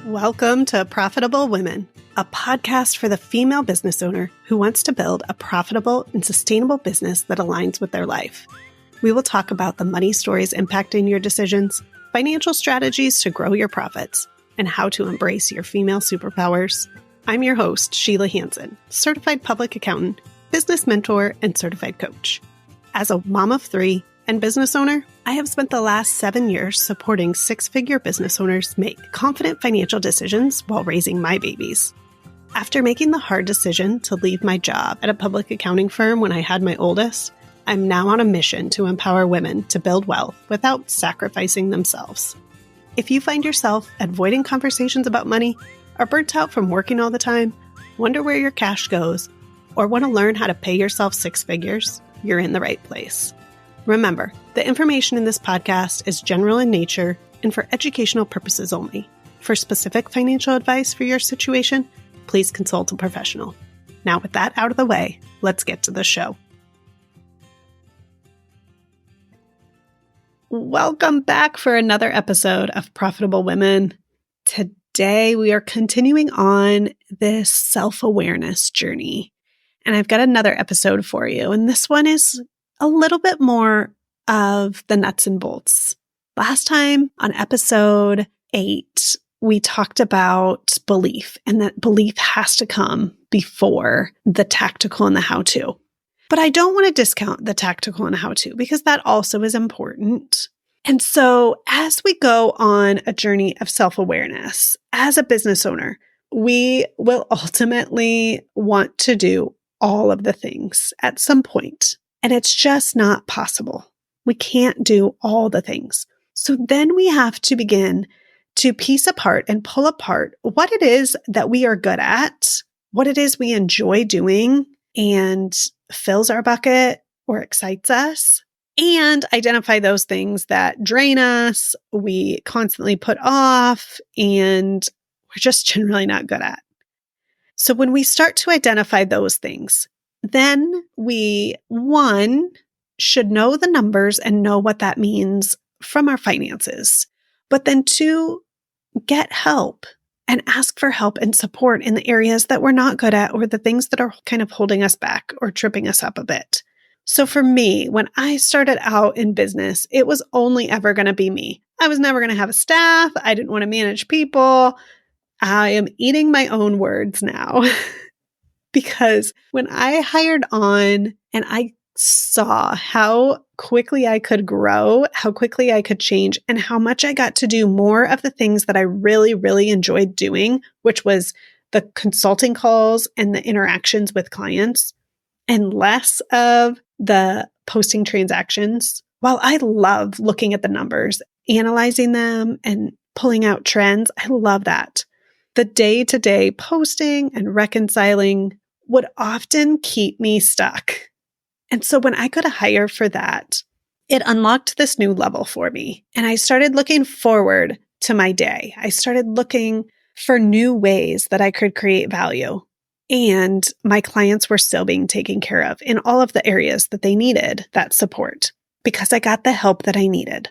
Welcome to Profitable Women, a podcast for the female business owner who wants to build a profitable and sustainable business that aligns with their life. We will talk about the money stories impacting your decisions, financial strategies to grow your profits, and how to embrace your female superpowers. I'm your host, Sheila Hansen, certified public accountant, business mentor, and certified coach. As a mom of three and business owner, I have spent the last 7 years supporting six-figure business owners make confident financial decisions while raising my babies. After making the hard decision to leave my job at a public accounting firm when I had my oldest, I'm now on a mission to empower women to build wealth without sacrificing themselves. If you find yourself avoiding conversations about money, are burnt out from working all the time, wonder where your cash goes, or want to learn how to pay yourself six figures, you're in the right place. Remember, the information in this podcast is general in nature and for educational purposes only. For specific financial advice for your situation, please consult a professional. Now, with that out of the way, let's get to the show. Welcome back for another episode of Profitable Women. Today, we are continuing on this self-awareness journey, and I've got another episode for you, and this one is a little bit more of the nuts and bolts. Last time on episode 8, we talked about belief, and that belief has to come before the tactical and the how-to. But I don't want to discount the tactical and how-to because that also is important. And so as we go on a journey of self-awareness as a business owner, we will ultimately want to do all of the things at some point. And it's just not possible. We can't do all the things. So then we have to begin to piece apart and pull apart what it is that we are good at, what it is we enjoy doing and fills our bucket or excites us, and identify those things that drain us, we constantly put off, and we're just generally not good at. So when we start to identify those things, then we, one, should know the numbers and know what that means from our finances. But then two, get help and ask for help and support in the areas that we're not good at or the things that are kind of holding us back or tripping us up a bit. So for me, when I started out in business, it was only ever going to be me. I was never going to have a staff. I didn't want to manage people. I am eating my own words now. Because when I hired on and I saw how quickly I could grow, how quickly I could change, and how much I got to do more of the things that I really, really enjoyed doing, which was the consulting calls and the interactions with clients, and less of the posting transactions. While I love looking at the numbers, analyzing them, and pulling out trends, I love that. The day-to-day posting and reconciling would often keep me stuck. And so when I could hire for that, it unlocked this new level for me. And I started looking forward to my day. I started looking for new ways that I could create value. And my clients were still being taken care of in all of the areas that they needed that support because I got the help that I needed.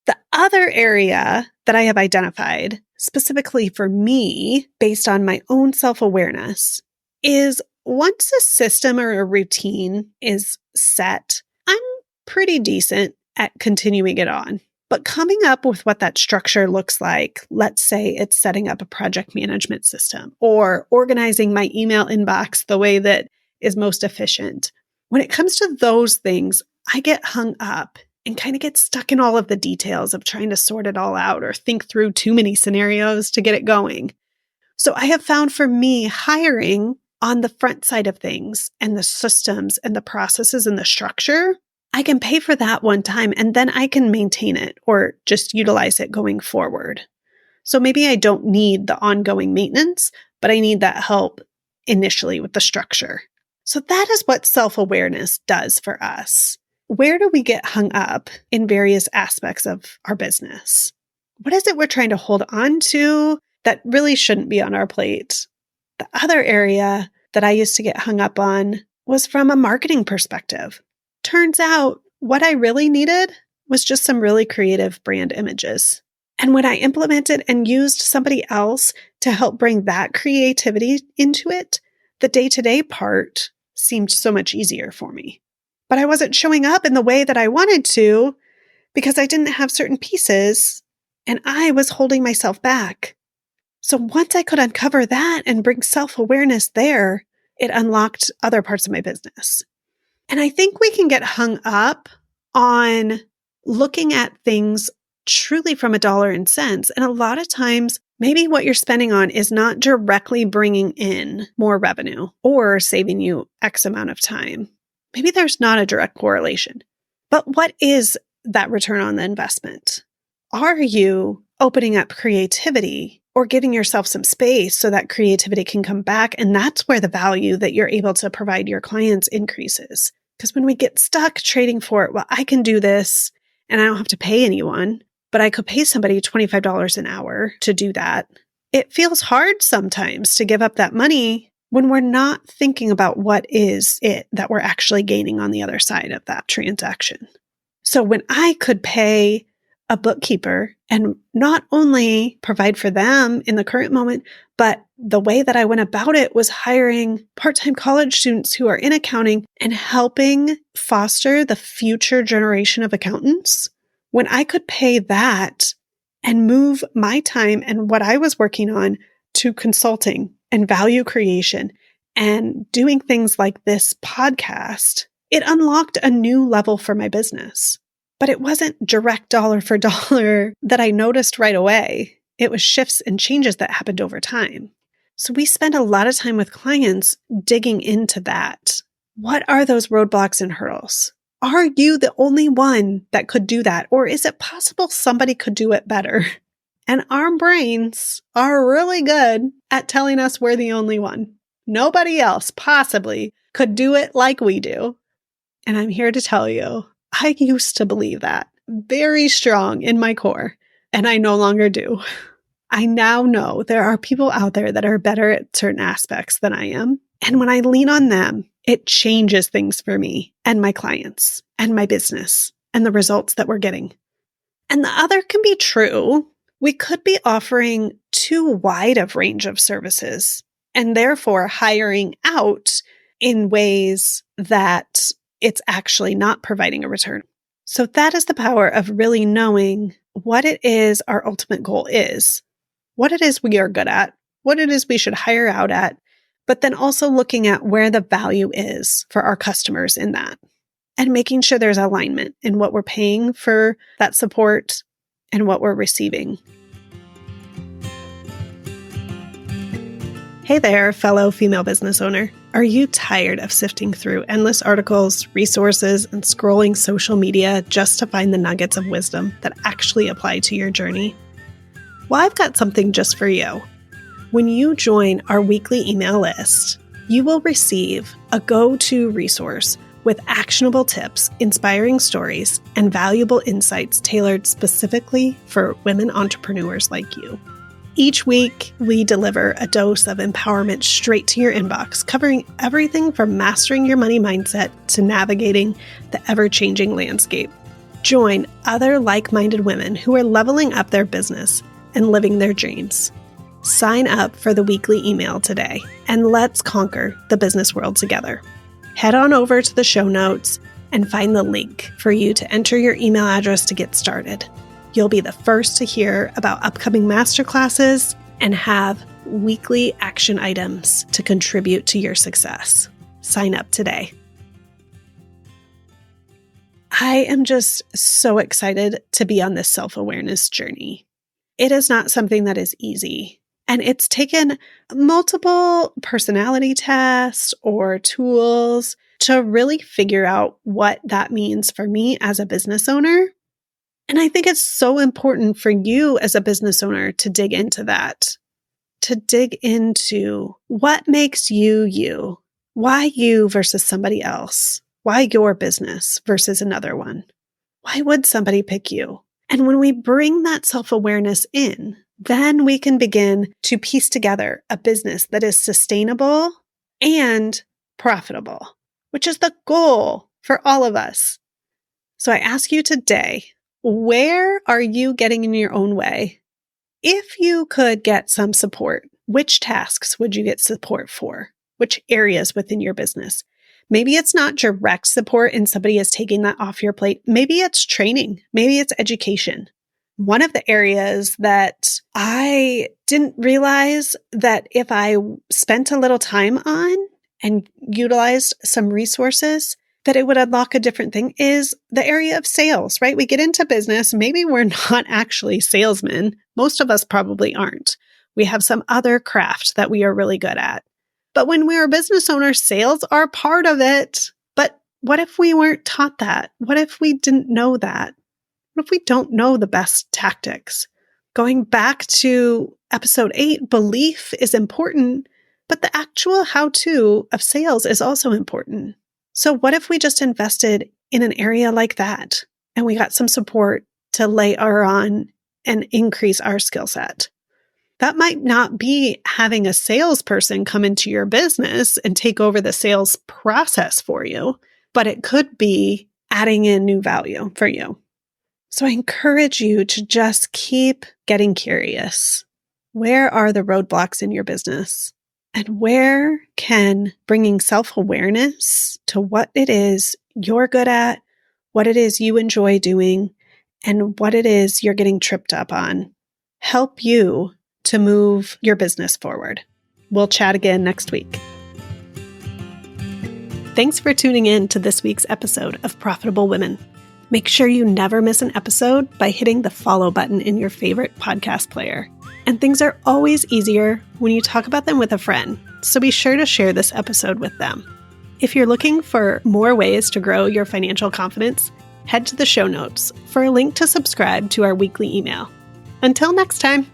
The other area that I have identified specifically for me, based on my own self-awareness, is once a system or a routine is set, I'm pretty decent at continuing it on. But coming up with what that structure looks like, let's say it's setting up a project management system or organizing my email inbox the way that is most efficient. When it comes to those things, I get hung up and kind of get stuck in all of the details of trying to sort it all out or think through too many scenarios to get it going. So I have found for me, hiring on the front side of things and the systems and the processes and the structure, I can pay for that one time and then I can maintain it or just utilize it going forward. So maybe I don't need the ongoing maintenance, but I need that help initially with the structure. So that is what self-awareness does for us. Where do we get hung up in various aspects of our business? What is it we're trying to hold on to that really shouldn't be on our plate? The other area that I used to get hung up on was from a marketing perspective. Turns out what I really needed was just some really creative brand images. And when I implemented and used somebody else to help bring that creativity into it, the day-to-day part seemed so much easier for me. But I wasn't showing up in the way that I wanted to because I didn't have certain pieces and I was holding myself back. So once I could uncover that and bring self-awareness there, it unlocked other parts of my business. And I think we can get hung up on looking at things truly from a dollar and cents. And a lot of times, maybe what you're spending on is not directly bringing in more revenue or saving you X amount of time. Maybe there's not a direct correlation. But what is that return on the investment? Are you opening up creativity or giving yourself some space so that creativity can come back? And that's where the value that you're able to provide your clients increases. Because when we get stuck trading for it, well, I can do this and I don't have to pay anyone, but I could pay somebody $25 an hour to do that. It feels hard sometimes to give up that money when we're not thinking about what is it that we're actually gaining on the other side of that transaction. So when I could pay a bookkeeper and not only provide for them in the current moment, but the way that I went about it was hiring part-time college students who are in accounting and helping foster the future generation of accountants. When I could pay that and move my time and what I was working on to consulting and value creation and doing things like this podcast, it unlocked a new level for my business. But it wasn't direct dollar for dollar that I noticed right away. It was shifts and changes that happened over time. So we spend a lot of time with clients digging into that. What are those roadblocks and hurdles? Are you the only one that could do that? Or is it possible somebody could do it better? And our brains are really good at telling us we're the only one. Nobody else possibly could do it like we do. And I'm here to tell you, I used to believe that very strong in my core, and I no longer do. I now know there are people out there that are better at certain aspects than I am. And when I lean on them, it changes things for me and my clients and my business and the results that we're getting. And the other can be true. We could be offering too wide of range of services and therefore hiring out in ways that it's actually not providing a return. So that is the power of really knowing what it is our ultimate goal is, what it is we are good at, what it is we should hire out at, but then also looking at where the value is for our customers in that and making sure there's alignment in what we're paying for that support and what we're receiving. Hey there, fellow female business owner. Are you tired of sifting through endless articles, resources, and scrolling social media just to find the nuggets of wisdom that actually apply to your journey? Well, I've got something just for you. When you join our weekly email list, you will receive a go-to resource with actionable tips, inspiring stories, and valuable insights tailored specifically for women entrepreneurs like you. Each week, we deliver a dose of empowerment straight to your inbox, covering everything from mastering your money mindset to navigating the ever-changing landscape. Join other like-minded women who are leveling up their business and living their dreams. Sign up for the weekly email today, and let's conquer the business world together. Head on over to the show notes and find the link for you to enter your email address to get started. You'll be the first to hear about upcoming masterclasses and have weekly action items to contribute to your success. Sign up today. I am just so excited to be on this self-awareness journey. It is not something that is easy, and it's taken multiple personality tests or tools to really figure out what that means for me as a business owner. And I think it's so important for you as a business owner to dig into that, to dig into what makes you you, why you versus somebody else, why your business versus another one. Why would somebody pick you? And when we bring that self-awareness in, then we can begin to piece together a business that is sustainable and profitable, which is the goal for all of us. So I ask you today, Where are you getting in your own way? If you could get some support, which tasks would you get support for? Which areas within your business? Maybe it's not direct support and somebody is taking that off your plate. Maybe it's training. Maybe it's education. One of the areas that I didn't realize that if I spent a little time on and utilized some resources, that it would unlock a different thing is the area of sales, right? We get into business. Maybe we're not actually salesmen. Most of us probably aren't. We have some other craft that we are really good at. But when we are business owners, sales are part of it. But what if we weren't taught that? What if we didn't know that? What if we don't know the best tactics? Going back to episode 8, belief is important, but the actual how-to of sales is also important. So what if we just invested in an area like that and we got some support to layer on and increase our skill set? That might not be having a salesperson come into your business and take over the sales process for you, but it could be adding in new value for you. So I encourage you to just keep getting curious. Where are the roadblocks in your business? And where can bringing self-awareness to what it is you're good at, what it is you enjoy doing, and what it is you're getting tripped up on help you to move your business forward? We'll chat again next week. Thanks for tuning in to this week's episode of Profitable Women. Make sure you never miss an episode by hitting the follow button in your favorite podcast player. And things are always easier when you talk about them with a friend, so be sure to share this episode with them. If you're looking for more ways to grow your financial confidence, head to the show notes for a link to subscribe to our weekly email. Until next time.